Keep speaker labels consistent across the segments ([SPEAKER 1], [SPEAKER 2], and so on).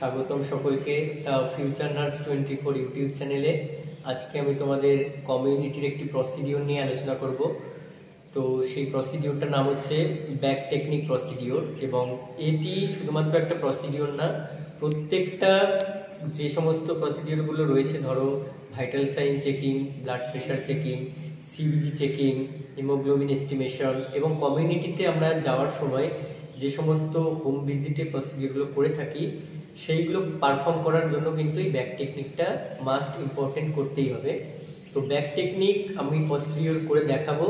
[SPEAKER 1] স্বাগতম সকলকে the future nurse 24 YouTube চ্যানেলে। আজকে আমি তোমাদের কমিউনিটির একটি প্রসিডিওর নিয়ে আলোচনা করব। তো সেই প্রসিডিওরটার নাম হচ্ছে ব্যাক টেকনিক প্রসিডিওর, এবং এটি শুধুমাত্র একটা প্রসিডিওর না, প্রত্যেকটা যে সমস্ত প্রসিডিওরগুলো রয়েছে, ধরো vital sign checking, blood pressure checking, CBG checking, haemoglobin estimation, এবং কমিউনিটিতে আমরা যাওয়ার সময় যে সমস্ত হোম ভিজিটে প্রসিডিওরগুলো করে থাকি সেইগুলো পারফর্ম করার জন্য কিন্তু এই ব্যাক টেকনিকটা মাস্ট ইম্পর্টেন্ট করতেই হবে। তো ব্যাক টেকনিক আমি প্রসিডিওর করে দেখাবো,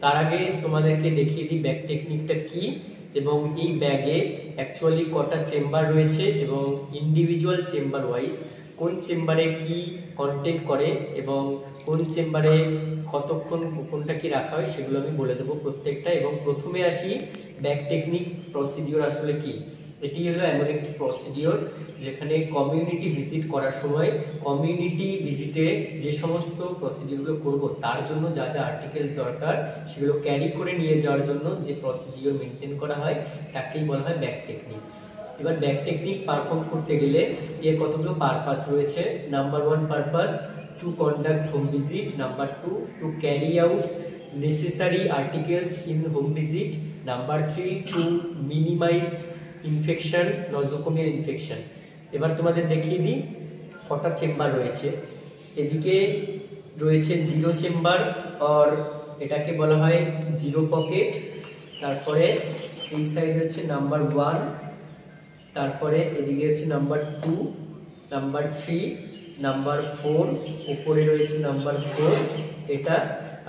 [SPEAKER 1] তার আগে তোমাদেরকে দেখিয়ে দিই ব্যাক টেকনিকটা কি, এবং এই ব্যাগে অ্যাকচুয়ালি কটা চেম্বার রয়েছে এবং ইন্ডিভিজুয়াল চেম্বার ওয়াইজ কোন চেম্বারে কি কন্টেন্ট করে এবং কোন চেম্বারে কতক্ষণ কোনটা কি রাখা হয় সেগুলো আমি বলে দেবো প্রত্যেকটা। এবং প্রথমে আসি ব্যাক টেকনিক প্রসিডিওর আসলে কি। এটি হলো এমন একটি প্রসিডিওর যেখানে কমিউনিটি ভিজিট করার সময় কমিউনিটি ভিজিটে যে সমস্ত প্রসিডিওরগুলো করব তার জন্য যা যা আর্টিকেলস দরকার সেগুলো ক্যারি করে নিয়ে যাওয়ার জন্য যে প্রসিডিওর মেনটেন করা হয় তাকেই বলা হয় ব্যাক টেকনিক। এবার ব্যাক টেকনিক পারফর্ম করতে গেলে এর কতগুলো পারপাস রয়েছে। Number 1 purpose to conduct home visit, number 2 to carry out necessary articles in home visit, number 3 to minimize infection, নজোকোমিয়াল infection. এবার তোমাদের দেখিয়ে দিই কটা চেম্বার রয়েছে। এদিকে রয়েছে জিরো চেম্বার, আর এটাকে বলা হয় জিরো পকেট। তারপরে এই সাইড হচ্ছে নাম্বার 1, তারপরে এদিকে হচ্ছে নাম্বার 2, নাম্বার 3, নাম্বার 4, উপরে রয়েছে নাম্বার 4 এটা,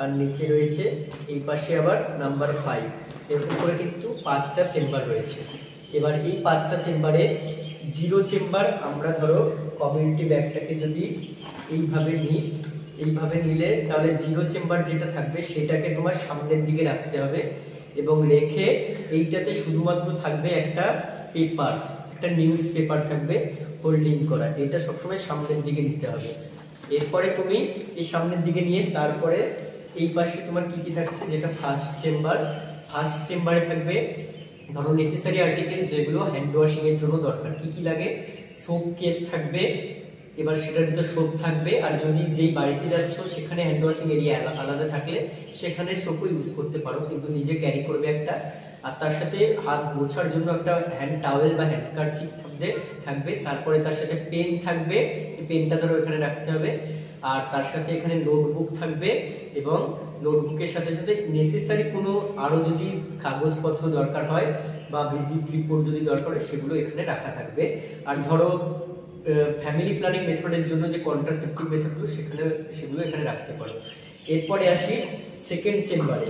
[SPEAKER 1] আর নিচে রয়েছে এই পাশে আবার নাম্বার 5। এর উপরে কিন্তু 5টা চেম্বার রয়েছে। এবার এই 5টা চেম্বারে জিরো চেম্বার আমরা ধরো কমিউনিটি ব্যাগটাকে যদি এইভাবে নিই, এইভাবে নিলে তাহলে জিরো চেম্বার যেটা থাকবে সেটাকে তোমার সামনের দিকে রাখতে হবে, এবং রেখে এইটাতে শুধুমাত্র থাকবে একটা পেপার, একটা নিউজ পেপার থাকবে হোল্ডিং করা, এটা সবসময় সামনের দিকে নিতে হবে। এরপরে তুমি এই সামনের দিকে নিয়ে তারপরে এই পাশে তোমার কি কি থাকছে, যেটা ফার্স্ট চেম্বার। ফার্স্ট চেম্বারে থাকবে ধরো নেসেসারি আর্টিকেল যেগুলো হ্যান্ড ওয়াশিং এর জন্য দরকার। কি কি লাগে? সোপ কেস থাকবে, এবার সেটার ভিতর সোপ থাকবে, আর যদি যেই বাড়িতে যাচ্ছ সেখানে হ্যান্ড ওয়াশিং এরিয়া আলাদা থাকলে সেখানে সোপও ইউজ করতে পারো, কিন্তু নিজে ক্যারি করবে একটা। আর তার সাথে হাত মোছার জন্য একটা হ্যান্ড টাওয়েল বা হ্যান্ড কারচিপ থাকবে। তারপরে তার সাথে পেন থাকবে, পেনটা ধরো এখানে রাখতে হবে। আর তার সাথে এখানে নোটবুক থাকবে, এবং নোটবুকের সাথে সাথে নেসেসারি কোনো আরো যদি কাগজপত্র দরকার হয় বা ভিজিট রিপোর্ট যদি দরকার হয় সেগুলো এখানে রাখা থাকবে। আর ধরো ফ্যামিলি প্ল্যানিং মেথডের জন্য যে কন্ট্রাসেপটিভ মেথডগুলো সেগুলো এখানে রাখতে পারো। এরপরে আসি সেকেন্ড চেম্বারে।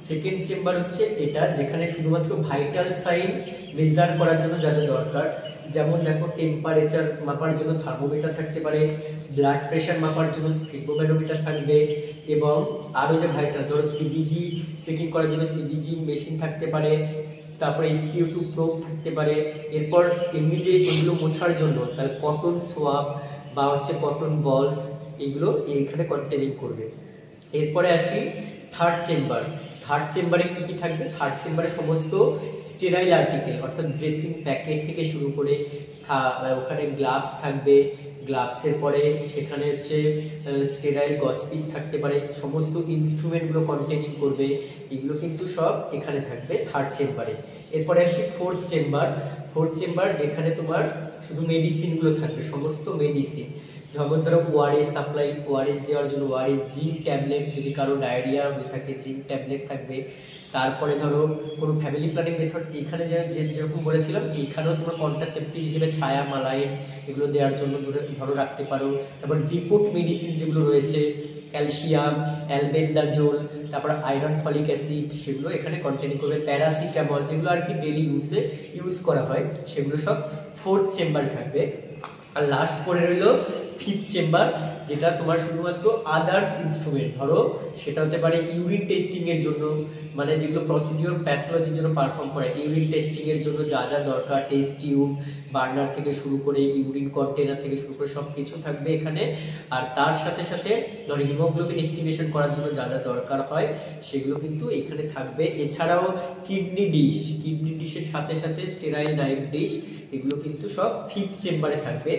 [SPEAKER 1] সেকেন্ড চেম্বার হচ্ছে এটা, যেখানে শুধুমাত্র ভাইটাল সাইন মেজার করার জন্য যা যা দরকার, যেমন দেখো টেম্পারেচার মাপার জন্য থার্মোমিটার থাকতে পারে, ব্লাড প্রেশার মাপার জন্য স্পিগোম্যানোমিটার থাকবে, এবং আরো যে ভাইটাল ধরো সিবিজি চেকিং করার জন্য সিবিজি মেশিন থাকতে পারে, তারপরে SpO2 প্রোব থাকতে পারে। এরপর এমনি যে এগুলো মোছার জন্য তাহলে কটন সোয়াব বা হচ্ছে কটন বলস, এগুলো এখানে কন্টেনিং করবে। এরপরে আসি থার্ড চেম্বার। থার্ড চেম্বারে কি কি থাকবে? থার্ড চেম্বারে সমস্ত স্টেরাইল আর্টিকেল, অর্থাৎ ড্রেসিং প্যাকেট থেকে শুরু করে ওখানে গ্লাভস থাকবে, গ্লাভসের পরে সেখানে হচ্ছে স্টেরাইল গজ পিস থাকতে পারে, সমস্ত ইনস্ট্রুমেন্টগুলো কন্টেনিং করবে, এগুলো কিন্তু সব এখানে থাকবে থার্ড চেম্বারে। এরপরে আসি ফোর্থ চেম্বার। ফোর্থ চেম্বার যেখানে তোমার শুধু মেডিসিনগুলো থাকবে, সমস্ত মেডিসিন, যেমন ধরো ওআরএস সাপ্লাই, ওআরএস দেওয়ার জন্য ওআরএস, জিঙ্ক ট্যাবলেট, যদি কারো ডায়রিয়া হয়ে থাকে জিঙ্ক ট্যাবলেট থাকবে। তারপরে ধরো কোনো ফ্যামিলি প্ল্যানিং মেথড এখানে যেরকম বলেছিলাম, এইখানেও তোমার কন্ট্রাসেপটিভ হিসেবে ছায়া, মালাইন এগুলো দেওয়ার জন্য ধরো রাখতে পারো। তারপর ডিপোর্ট মেডিসিন যেগুলো রয়েছে, ক্যালসিয়াম, অ্যালবেন্ডাজোল, তারপর আয়রন ফলিক অ্যাসিড, সেগুলো এখানে কন্টেনিং করবে। প্যারাসিটামল, যেগুলো আর কি ডেলি ইউজ করা হয়, সেগুলো সব ফোর্থ চেম্বার থাকবে। আর লাস্ট পরে রইল ফিফথ চেম্বার, যেটা তোমার শুধুমাত্র আদার্স ইনস্ট্রুমেন্ট, ধরো সেটা হতে পারে ইউরিন টেস্টিং এর জন্য, মানে যেগুলো প্রসিডিওর প্যাথোলজির জন্য পারফর্ম করে, ইউরিন টেস্টিং এর জন্য যা যা দরকার, টেস্ট টিউব, বার্নার থেকে শুরু করে ইউরিন কন্টেনার থেকে শুরু করে সব কিছু থাকবে এখানে। আর তার সাথে সাথে ধরো হিমোগ্লোবিন এস্টিমেশন করার জন্য যা যা দরকার হয় সেগুলো কিন্তু এখানে থাকবে। এছাড়াও কিডনি ডিশের সাথে সাথে স্টেরাইল নাইফ ডিশ, এগুলো কিন্তু সব 5th চেম্বারে থাকবে।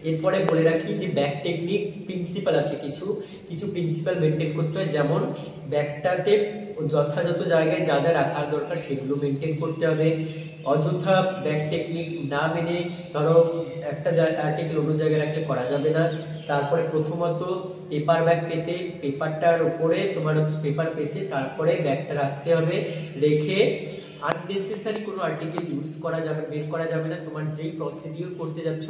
[SPEAKER 1] এরপরে বলে রাখি যে ব্যাক টেকনিক প্রিন্সিপাল আছে, কিছু কিছু প্রিন্সিপাল মেনটেন করতে হয়, যেমন ব্যাকটাতে যথাযথ জায়গায় যা যা রাখার দরকার সেগুলো মেনটেন করতে হবে। অযথা ব্যাক টেকনিক না মেনে ধরো একটা আর্টিকেল অন্য জায়গায় রাখলে করা যাবে না। তারপরে প্রথমত পেপার ব্যাগ পেতে, পেপারটার উপরে তোমার পেপার পেতে তারপরে ব্যাগটা রাখতে হবে। রেখে আননেসেসারি কোনো আর্টিকেল ইউজ করা যাবে, বের করা যাবে না। তোমার যেই প্রসিডিওর করতে যাচ্ছ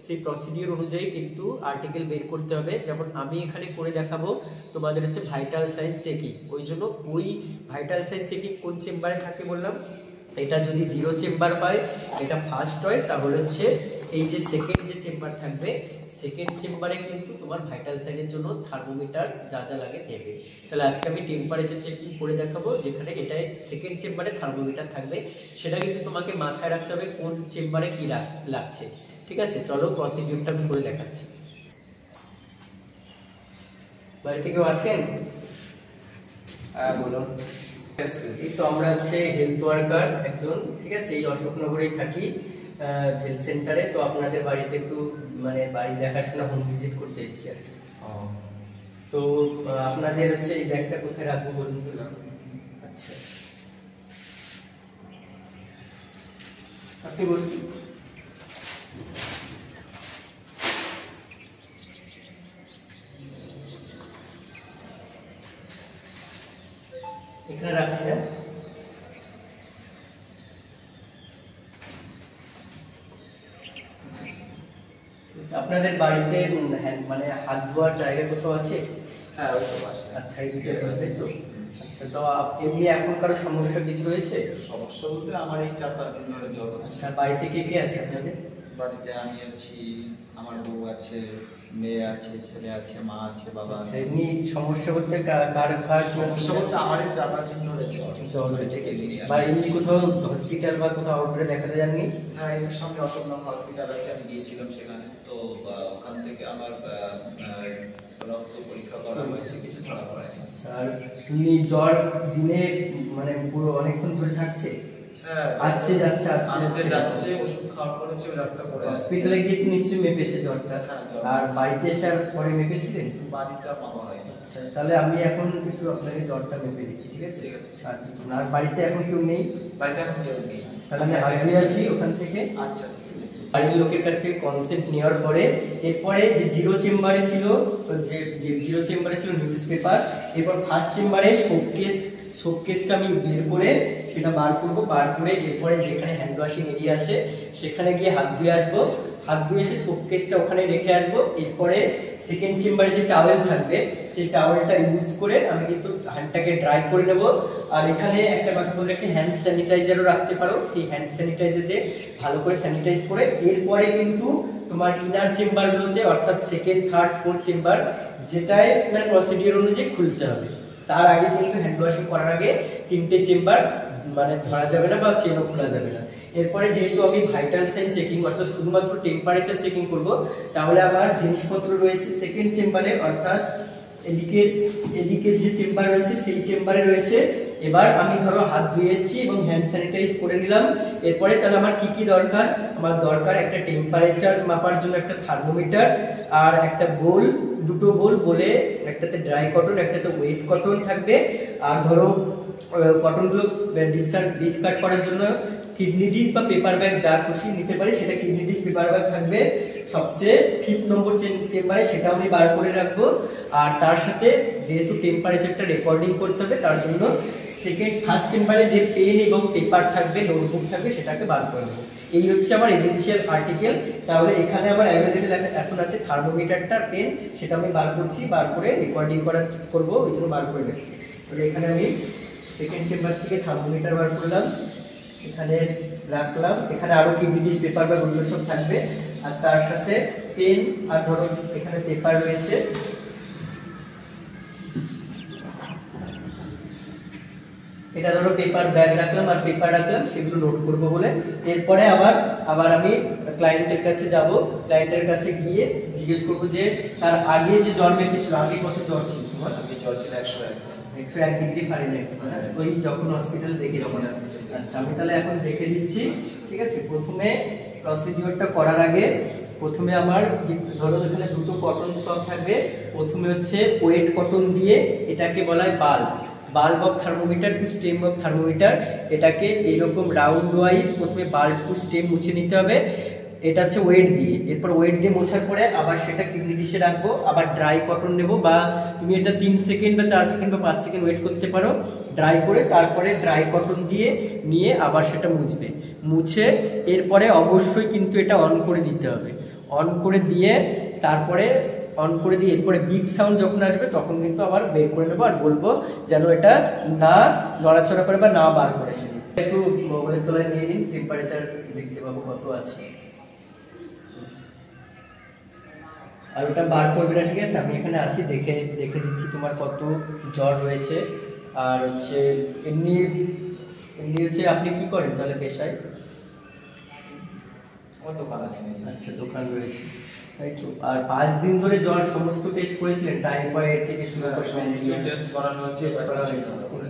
[SPEAKER 1] সেই প্রসিডিওর অনুযায়ী কিন্তু আর্টিকেল বের করতে হবে। যেমন আমি এখানে করে দেখাবো তোমাদের হচ্ছে ভাইটাল সাইন চেকিং, ওই জন্য ওই ভাইটাল সাইন চেকিং কোন চেম্বারে থাকে বললাম, এটা যদি 0 চেম্বার হয়, এটা ফার্স্ট হয়, তাহলে হচ্ছে এই যে সেকেন্ড যে চেম্বার থাকবে, সেকেন্ড চেম্বারে কিন্তু তোমার ভাইটাল সাইনের জন্য থার্মোমিটার যা যা লাগে দেবে। তাহলে আজকে আমি টেম্পারেচার চেকিং করে দেখাবো, যেখানে এটাই সেকেন্ড চেম্বারে থার্মোমিটার থাকবে। সেটা কিন্তু তোমাকে মাথায় রাখতে হবে কোন চেম্বারে কি লাগছে। ঠিক আছে, চলো প্রসিডিউরটা আমি করে দেখাচ্ছি। বাড়িতে কেউ আছেন?
[SPEAKER 2] বলুন।
[SPEAKER 1] এই তো আমরা হচ্ছে হেলথ ওয়ার্কার একজন, ঠিক আছে, এই অশোকনগরেই থাকি হেলথ সেন্টারে। তো আপনাদের বাড়িতে একটু মানে বাড়ি দেখাশোনা, হোম ভিজিট করতে এসেছি আর কি। তো আপনাদের হচ্ছে এই ব্যাগটা কোথায় রাখবো বলুন তো? আচ্ছা, আপনি বসুন। এখানে রাখছি না? আপনাদের বাড়িতে মানে হাত ধোয়ার জায়গা কোথাও আছে?
[SPEAKER 2] হ্যাঁ, ওই তো আছে।
[SPEAKER 1] আচ্ছা, এই দুটো রয়েছে তো। আচ্ছা, তো এমনি এখন কারো সমস্যা কিছু রয়েছে?
[SPEAKER 2] সমস্যা বলতে আমার এই 4-5 দিন ধরে জ্বর হচ্ছে।
[SPEAKER 1] আচ্ছা, বাড়িতে কে কে আছে আপনাদের?
[SPEAKER 2] বাড়িতে আমি আছি, আমার বউ আছে, মেয়ে আছে, ছেলে আছে, মা আছে, বাবা আছে।
[SPEAKER 1] এমনি সমস্যা বলতে কার
[SPEAKER 2] সমস্যা বলতে আমার এই 4-5 দিন ধরে
[SPEAKER 1] জ্বর হয়েছে? বা এমনি কোথাও হসপিটাল বা কোথাও আউটডোরে দেখাতে যাননি?
[SPEAKER 2] হ্যাঁ, এটার সামনে অশোকনগর হসপিটাল আছে, আমি গিয়েছিলাম সেখানে। তো ওখান থেকে আমার রক্ত পরীক্ষা করা হয়েছে, কিছু ধরা পড়েনি।
[SPEAKER 1] আচ্ছা, আর এমনি জ্বর দিনে মানে পুরো অনেকক্ষণ ধরে থাকছে?
[SPEAKER 2] হ্যাঁ,
[SPEAKER 1] আসছে যাচ্ছে,
[SPEAKER 2] আসছে যাচ্ছে, ওষুধ খাওয়ার পরে জ্বরটা পড়ে আসছে।
[SPEAKER 1] হসপিটালে গিয়ে তো নিশ্চয়ই মেপেছে জ্বরটা?
[SPEAKER 2] হ্যাঁ, জ্বর।
[SPEAKER 1] আর বাড়িতে এসে পরে মেপেছিলেন?
[SPEAKER 2] বাড়িতে আর মামা হয়নি।
[SPEAKER 1] আচ্ছা, তাহলে আমি এখন একটু আপনাকে জ্বরটা মেপে দিচ্ছি, ঠিক আছে?
[SPEAKER 2] ঠিক আছে।
[SPEAKER 1] আর বাড়িতে এখন কেউ নেই?
[SPEAKER 2] বাড়িতে এখন কেউ নেই।
[SPEAKER 1] তাহলে আমি হাত দিয়ে আসি ওখান থেকে।
[SPEAKER 2] আচ্ছা, ঠিক আছে।
[SPEAKER 1] বাড়ির লোকের কাছ থেকে কনসেপ্ট নেওয়ার পরে এরপরে যে 0 চেম্বারে ছিল, যে 0 চেম্বারে ছিল নিউজ পেপার। এরপর ফার্স্ট চেম্বারে শোকেসটা আমি বের করে সেটা বার করব। বার করে এরপরে যেখানে হ্যান্ড ওয়াশিং এরিয়া আছে সেখানে গিয়ে হাত ধুয়ে আসবো। হাত ধুয়ে এসে শোকেসটা ওখানে রেখে আসবো। এরপরে সেকেন্ড চেম্বারে যে টাওয়েল থাকবে সেই টাওয়েলটা ইউজ করে আমি কিন্তু হ্যান্ডটাকে ড্রাই করে নেব। আর এখানে একটা কথা বলে রাখি, হ্যান্ড স্যানিটাইজারও রাখতে পারো। সেই হ্যান্ড স্যানিটাইজার দিয়ে ভালো করে স্যানিটাইজ করে এরপরে কিন্তু তোমার ইনার চেম্বারগুলোতে, অর্থাৎ সেকেন্ড, থার্ড, ফোর্থ চেম্বার, যেটাই মানে প্রসিডিওর অনুযায়ী খুলতে হবে। তার আগে কিন্তু হ্যান্ড ওয়াশিং করার আগে 3টে চেম্বার মানে ধরা যাবে না বা চেনও খোলা যাবে না। এরপরে যেহেতু আমি ভাইটাল সাইন চেকিং অর্থাৎ শুধুমাত্র টেম্পারেচার চেকিং করব, তাহলে আমার জিনিসপত্র রয়েছে সেকেন্ড চেম্বারে, অর্থাৎ এদিকে যে চেম্বার রয়েছে সেই চেম্বারে রয়েছে। এবার আমি ধরো হাত ধুয়ে এসেছি এবং হ্যান্ড স্যানিটাইজ করে নিলাম। এরপরে তাহলে আমার কি কি দরকার? আমার দরকার একটা টেম্পারেচার মাপার জন্য একটা থার্মোমিটার, আর একটা বোল, দুটো বোল, বলে একটাতে ড্রাই কটন, একটাতে ওয়েট কটন থাকবে। আর ধরো কটনগুলো ডিসকার্ড করার জন্য কিডনি ডিশ বা পেপার ব্যাগ যা খুশি নিতে পারি, সেটা কিডনি ডিশ পেপার ব্যাগ থাকবে। সবচেয়ে 5th নম্বর চেম্বারে সেটা আমি বার করে রাখবো। আর তার সাথে যেহেতু টেম্পারেচারটা রেকর্ডিং করতে হবে, তার জন্য ফার্স্ট চেম্বারে যে পেন এবং পেপার থাকবে, নোটবুক থাকবে, সেটাকে বার করে নেবো। এই হচ্ছে আমার এসেনশিয়াল আর্টিকেল। তাহলে এখানে আমার অ্যাভেলেবেল এখন আছে থার্মোমিটারটা, পেন, সেটা আমি বার করছি, বার করে রেকর্ডিং করবো, ওই জন্য বার করে রাখছি। তাহলে এখানে আমি সেকেন্ড চেম্বার থেকে থার্মোমিটার বার করলাম, এখানে রাখলাম। এখানে আরো কি ব্রিটিশ পেপার বা ওগুলো সব থাকবে। আর তার সাথে পেন, আর ধরো এখানে পেপার রয়েছে। এটা ধরো পেপার ব্যাগ রাখলাম আর পেপার রাখলাম, সেগুলো নোট করবো বলে। এরপরে আবার আমি ক্লায়েন্টের কাছে যাব। ক্লায়েন্টের কাছে গিয়ে জিজ্ঞেস করবো যে তার আগে যে জ্বর মেপেছিল, আগে কত জ্বর ছিল তোমার?
[SPEAKER 2] আগে জ্বর ছিল
[SPEAKER 1] 101 ডিগ্রি ফারেনহাইট, ওই যখন হসপিটালে দেখেছি। আচ্ছা, আমি তাহলে এখন দেখে দিচ্ছি, ঠিক আছে? প্রথমে প্রসিডিওরটা করার আগে প্রথমে আমার যে ধরো এখানে দুটো কটন সব থাকবে, প্রথমে হচ্ছে ওয়েট কটন দিয়ে, এটাকে বলা হয় bulb of thermometer to stem of thermometer. এটাকে এইরকম রাউন্ড ওয়াইজ প্রথমে বাল্ব টু স্টেম মুছে নিতে হবে, এটা হচ্ছে ওয়েট দিয়ে। এরপর ওয়েট দিয়ে মোছার পরে আবার সেটা কিডনি ডিশে রাখবো, আবার ড্রাই কটন নেব, বা তুমি এটা 3 সেকেন্ড বা 4 সেকেন্ড বা 5 সেকেন্ড ওয়েট করতে পারো ড্রাই করে, তারপরে ড্রাই কটন দিয়ে নিয়ে আবার সেটা মুছবে। মুছে এরপরে অবশ্যই কিন্তু এটা অন করে দিতে হবে, অন করে দিয়ে তারপরে এরপরে বিপ সাউন্ড যখন আসবে তখন কিন্তু আবার বের করে নেবো, আর বলবো যেন এটা না নড়াচড়া করে বা না বার করে। সে একটু মোবাইলের তলায় নিয়ে নিন, টেম্পারেচার দেখতে পাবো কত আছে। আর ওটা বার করবে না, ঠিক আছে? আমি এখানে আছি, দেখে দিচ্ছি তোমার কত জ্বর রয়েছে। আর হচ্ছে এমনি হচ্ছে আপনি কি করেন তাহলে পেশায়?
[SPEAKER 2] দোকান আছে।
[SPEAKER 1] আচ্ছা, দোকান রয়েছে, তাই তো। আর 5 দিন ধরে জ্বর সমস্ত টেস্ট করেছিলেন, টাইফয়েড থেকে শুরু করে
[SPEAKER 2] টেস্ট করানো হচ্ছে,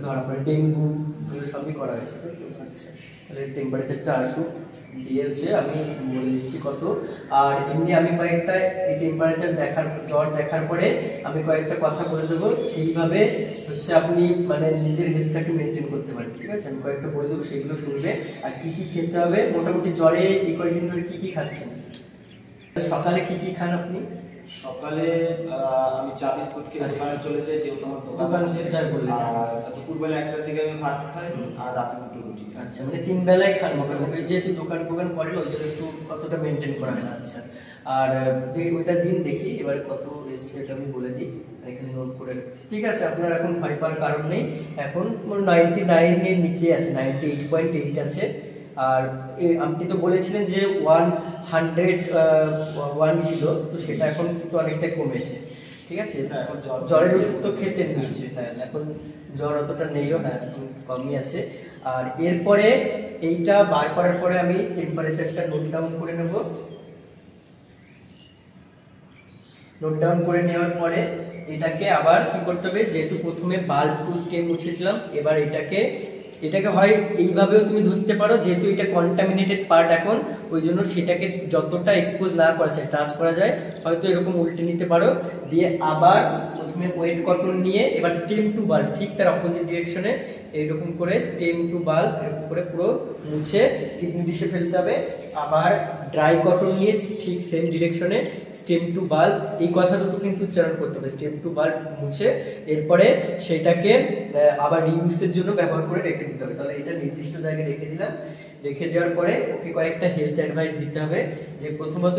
[SPEAKER 1] ধরা পড়ে ডেঙ্গু, এগুলো সবই করা হয়েছে, তাই তো? আচ্ছা, তাহলে টেম্পারেচারটা আসুক, দিয়ে হচ্ছে আমি বলে দিচ্ছি কত। আর এমনি আমি কয়েকটা এই টেম্পারেচার জ্বর দেখার পরে আমি কয়েকটা কথা বলে দেবো, সেইভাবে হচ্ছে আপনি মানে নিজের হেলথটাকে মেনটেন করতে পারেন, ঠিক আছে? আমি কয়েকটা বলে দেবো, সেগুলো শুনবে। আর কি কি খেতে হবে, মোটামুটি জ্বরে এই কয়েকদিন ধরে কি কি খাচ্ছেন? সকালে কি কি খান আপনি?
[SPEAKER 2] সকালে আমি চা বিস্কুট খেয়ে দোকানে চলে যাই, যেহেতু আমার দোকান আছে। আর দুপুরবেলা 1টার দিকে আমি ভাত খাই, আর রাতে দুটো রুটি।
[SPEAKER 1] আচ্ছা, মানে 3 বেলায় খান মোটামুটি, যেহেতু দোকান করেন ওই জন্য একটু কতটা মেনটেন করা হয় না। আচ্ছা, আর ওইটা দিন দেখি এবারে কত এসছে, এটা আমি বলে দিই, এখানে নোট করে রাখছি, ঠিক আছে? আপনার এখন ভয় পাওয়ার কারণ নেই, এখন 99 এর নিচে আছে, 98.8 আছে। আর আপনি তো বলেছিলেন যে 101 ছিল, তো সেটা এখন কিন্তু অনেকটা কমেছে, ঠিক আছে? জ্বরের ওষুধ তো খেতেন নিশ্চয়ই, এখন জ্বর অতটা নেইও না, এখন কমই আছে। আর এরপরে এইটা বার করার পরে আমি টেম্পারেচারটা নোট ডাউন করে নেব। নোট ডাউন করে নেওয়ার পরে এটাকে আবার কি করতে হবে, যেহেতু প্রথমে বাল্ব টু স্টেম মুছেছিলাম, এবার এটাকে হয় এইভাবেও তুমি ধরতে পারো, যেহেতু এটা কন্টামিনেটেড পার্ট এখন, ওই জন্য সেটাকে যতটা এক্সপোজ না করা যায়, টাচ করা যায়, হয়তো এরকম উল্টে নিতে পারো। দিয়ে আবার প্রথমে ওয়েট কটন নিয়ে এবার স্টেম টু বাল্ব, ঠিক তার অপোজিট ডিরেকশনে এইরকম করে স্টেম টু বাল্ব এরকম করে পুরো মুছে কিডনি ডিশে ফেলতে হবে। আবার ড্রাই কটন নিয়ে ঠিক সেম ডিরেকশনে স্টেম টু বাল্ব, এই কথা দুটো কিন্তু উচ্চারণ করতে হবে, স্টেম টু বাল্ব মুছে এরপরে সেটাকে আবার রিউজের জন্য ব্যবহার করে রেখে দিতে হবে। তাহলে এটা নির্দিষ্ট জায়গায় রেখে দিলাম। রেখে দেওয়ার পরে ওকে কয়েকটা হেলথ অ্যাডভাইস দিতে হবে, যে প্রথমত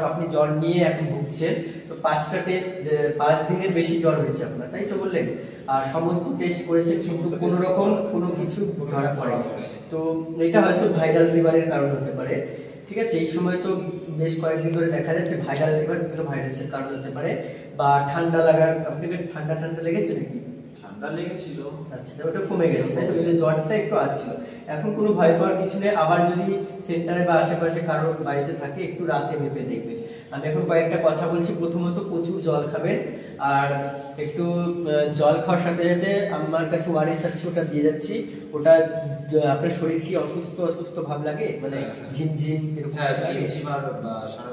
[SPEAKER 1] আপনি জ্বর নিয়ে এখন ভুগছেন, তো 5টা টেস্ট 5 দিনের বেশি জ্বর হয়েছে আপনার, তাই তো বললেন? আর সমস্ত টেস্ট করেছেন কিন্তু কোনো রকম কোনো কিছু ধরা পড়েনি, তো এটা হয়তো ভাইরাল ফিভারের কারণ হতে পারে, ঠিক আছে? এই সময় তো বেশ কয়েকদিন ধরে দেখা যাচ্ছে ভাইরাল ফিভার বিভিন্ন ভাইরাসের কারণ হতে পারে, বা ঠান্ডা লাগার, আপনাকে ঠান্ডা লেগেছে নাকি?
[SPEAKER 2] ঠান্ডা লেগেছিল,
[SPEAKER 1] আচ্ছা, ওটা কমে গেছে, তাই তো? জ্বরটা একটু আসছিল, এখন কোনো ভয় পাওয়ার কিছু নেই। আবার যদি সেন্টারে বা আশেপাশে কারোর বাড়িতে থাকে, একটু রাতে মেপে দেখবে। আমি এখন কয়েকটা কথা বলছি। প্রথমত প্রচুর জল খাবেন, আর একটু জল খাওয়ার সাথে সাথে আমার কাছে ওআরএস আছে, ওটা দিয়ে যাচ্ছি। ওটা আপনার শরীর কি অসুস্থ ভাব লাগে, মানে ঝিমঝিম এরকম?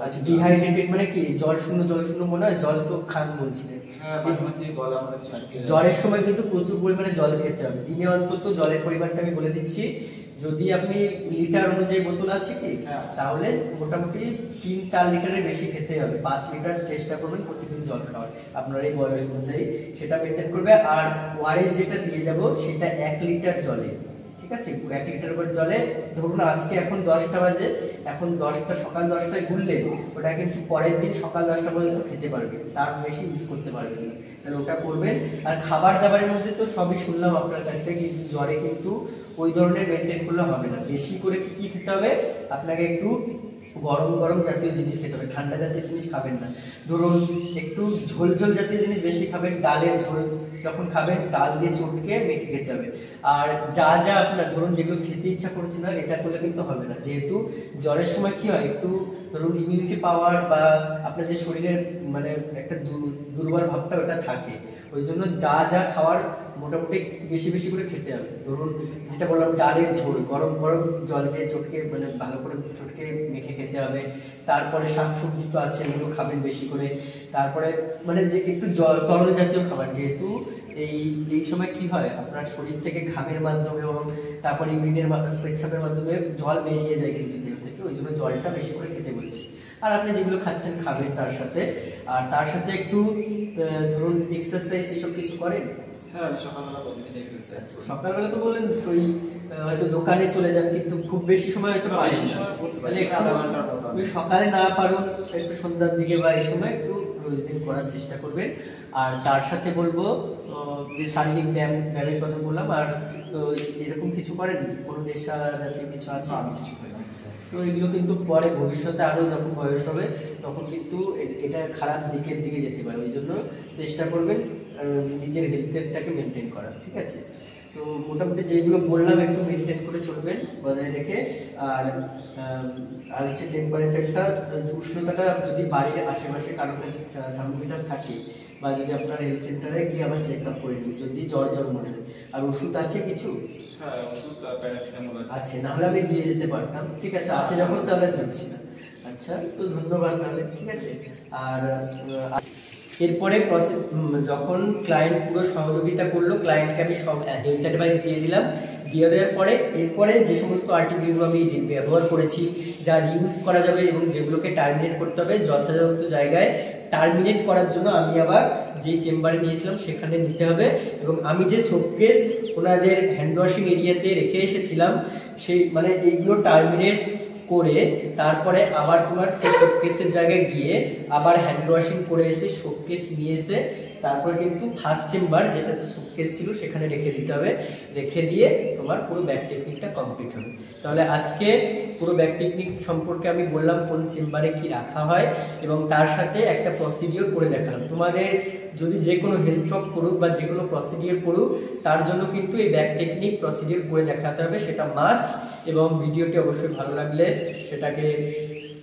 [SPEAKER 1] আচ্ছা, ডিহাইড্রেটেড মানে কি জল শূন্য মনে হয়? জল তো খান বলছিলেন। জ্বরের সময় কিন্তু প্রচুর পরিমাণে জল খেতে হবে, দিনে অন্তত জলের পরিমাণটা আমি বলে দিচ্ছি। যদি আপনি লিটার অনুযায়ী বোতল আছে কি, তাহলে মোটামুটি 3-4 লিটারের বেশি খেতে হবে। 5 লিটার চেষ্টা করবেন প্রতিদিন জল খাওয়ার, আপনার এই বয়স অনুযায়ী সেটা মেনটেন করবে। আর ওআরএস যেটা দিয়ে যাব সেটা 1 লিটার জলে, ঠিক আছে? 1 লিটার করে জলে, ধরুন আজকে এখন 10টা বাজে, এখন সকাল 10টায় গুললে ওটা কিন্তু পরের দিন সকাল 10টা পর্যন্ত খেতে পারবে, তার বেশি ইউজ করতে পারবে না, তাহলে ওটা করবেন। আর খাবার দাবারের মধ্যে তো সবই শুনলাম আপনার কাছ থেকে, কিন্তু জ্বরে কিন্তু ওই ধরনের মেনটেন করলে হবে না। বেশি করে কি খেতে হবে, আপনাকে একটু গরম জাতীয় জিনিস খেতে হবে, ঠান্ডা জাতীয় জিনিস খাবেন না। ধরুন একটু ঝোল জাতীয় জিনিস বেশি খাবেন, ডালের ঝোল যখন খাবেন ডাল দিয়ে চটকে মেখে খেতে হবে। আর যা আপনার ধরুন যেগুলো খেতে ইচ্ছা করছে না, এটা করলে কিন্তু হবে না, যেহেতু জ্বরের সময় কি হয়, একটু ধরুন ইমিউনিটি পাওয়ার বা আপনার যে শরীরের মানে একটা দুর্বল ভাবটা ওটা থাকে, ওই জন্য যা খাওয়ার মোটামুটি বেশি বেশি করে খেতে হবে। ধরুন যেটা বললাম ডালের ঝোল গরম গরম জল দিয়ে চটকে মানে ভালো করে চটকে মেখে খেতে হবে। তারপরে শাকসবজি তো আছে, এগুলো খাবেন বেশি করে। তারপরে মানে যে একটু জল তরল জাতীয় খাবার, যেহেতু এই সময় কি হয় আপনার শরীর থেকে ঘামের মাধ্যমে এবং তারপরে ইউরিনের পেচ্ছাপের মাধ্যমে জল বেরিয়ে যায় কিন্তু দেহ থেকে, ওই জন্য জলটা বেশি করে খেতে বলছি। আর আপনি যেগুলো খাচ্ছেন খাবেন তার সাথে, আর তার সাথে একটু ধরুন এক্সারসাইজ এসব কিছু করেন।
[SPEAKER 2] হ্যাঁ, আমি সকালবেলা প্রতিদিন এক্সারসাইজ করি।
[SPEAKER 1] সকালবেলা তো বলেন ওই হয়তো দোকানে চলে যান, কিন্তু খুব বেশি সময় হয়তো পারেন
[SPEAKER 2] বেশি
[SPEAKER 1] না।
[SPEAKER 2] সময় করতে পারি
[SPEAKER 1] তাহলে
[SPEAKER 2] না,
[SPEAKER 1] একটু
[SPEAKER 2] আধা ঘন্টার মতো।
[SPEAKER 1] ওই সকালে না পারুন একটু সন্ধ্যার দিকে বা এই সময় একটু রোজ দিন করার চেষ্টা করবেন। আর তার সাথে বলবো যে শারীরিক ব্যায়ামের কথা বললাম। আর এরকম কিছু করেন, কোনো নেশা জাতীয় কিছু আছে?
[SPEAKER 2] আমি কিছু খাই না।
[SPEAKER 1] তো এগুলো কিন্তু পরে ভবিষ্যতে আরো যখন বয়স হবে তখন কিন্তু এটা খারাপ দিকের দিকে যেতে পারে। ওই জন্য চেষ্টা করবেন নিজের হেলথটাকে মেনটেন করার, ঠিক আছে? তো মোটামুটি যেগুলো বললাম একটু মেনটেন করে চলবেন বজায় রেখে। আর হচ্ছে টেম্পারেচারটা, উষ্ণতাটা যদি বাড়ির আশেপাশে কারোর কাছে থার্মোমিটার থাকে, বা যদি আপনার হেলথ সেন্টারে গিয়ে আবার চেক আপ করে নিন যদি জ্বর মনে হয়। আর ওষুধ আছে কিছু?
[SPEAKER 2] হ্যাঁ, ওষুধ প্যারাসিটামল
[SPEAKER 1] আছে, না হলে আমি দিয়ে যেতে পারতাম, ঠিক আছে? আছে যখন তাহলে দিচ্ছি না। আচ্ছা, তো ধন্যবাদ তাহলে, ঠিক আছে? আর এরপরে যখন ক্লায়েন্ট পুরো সহযোগিতা করলো, ক্লায়েন্টকে আমি সব হেলথ অ্যাডভাইস দিয়ে দিলাম। দিয়ে দেওয়ার পরে এরপরে যে সমস্ত আর্টিকেলগুলো আমি ব্যবহার করেছি, যা রিউজ করা যাবে এবং যেগুলোকে টার্মিনেট করতে হবে যথাযথ জায়গায়, টার্মিনেট করার জন্য আমি আবার যে চেম্বারে নিয়েছিলাম সেখানে নিতে হবে। এবং আমি যে শোকেস ওনাদের হ্যান্ড ওয়াশিং এরিয়াতে রেখে এসেছিলাম, সেই মানে এইগুলো টার্মিনেট করে তারপরে আবার তোমার সেই শোকেসের জায়গায় গিয়ে আবার হ্যান্ড ওয়াশিং করে এসে শোকেস নিয়ে এসে তারপরে কিন্তু ফার্স্ট চেম্বার যেটাতে শোকেস ছিল সেখানে রেখে দিতে হবে। রেখে দিয়ে তোমার পুরো ব্যাক টেকনিকটা কমপ্লিট হবে। তাহলে আজকে পুরো ব্যাক টেকনিক সম্পর্কে আমি বললাম কোন চেম্বারে কি রাখা হয়, এবং তার সাথে একটা প্রসিডিওর করে দেখালাম। তোমাদের যদি যে কোনো হেলথ চক করুক বা যে কোনো প্রসিডিওর করুক, তার জন্য কিন্তু এই ব্যাক টেকনিক প্রসিডিওর করে দেখাতে হবে, সেটা মাস্ট। এবং ভিডিওটি অবশ্যই ভালো লাগলে সেটাকে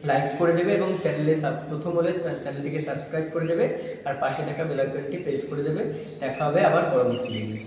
[SPEAKER 1] লাইক করে দেবে এবং চ্যানেলে প্রথম হলে চ্যানেলটিকে সাবস্ক্রাইব করে দেবে, আর পাশে থাকা বেল আইকনটি প্রেস করে দেবে। দেখা হবে আবার পরবর্তী ভিডিও।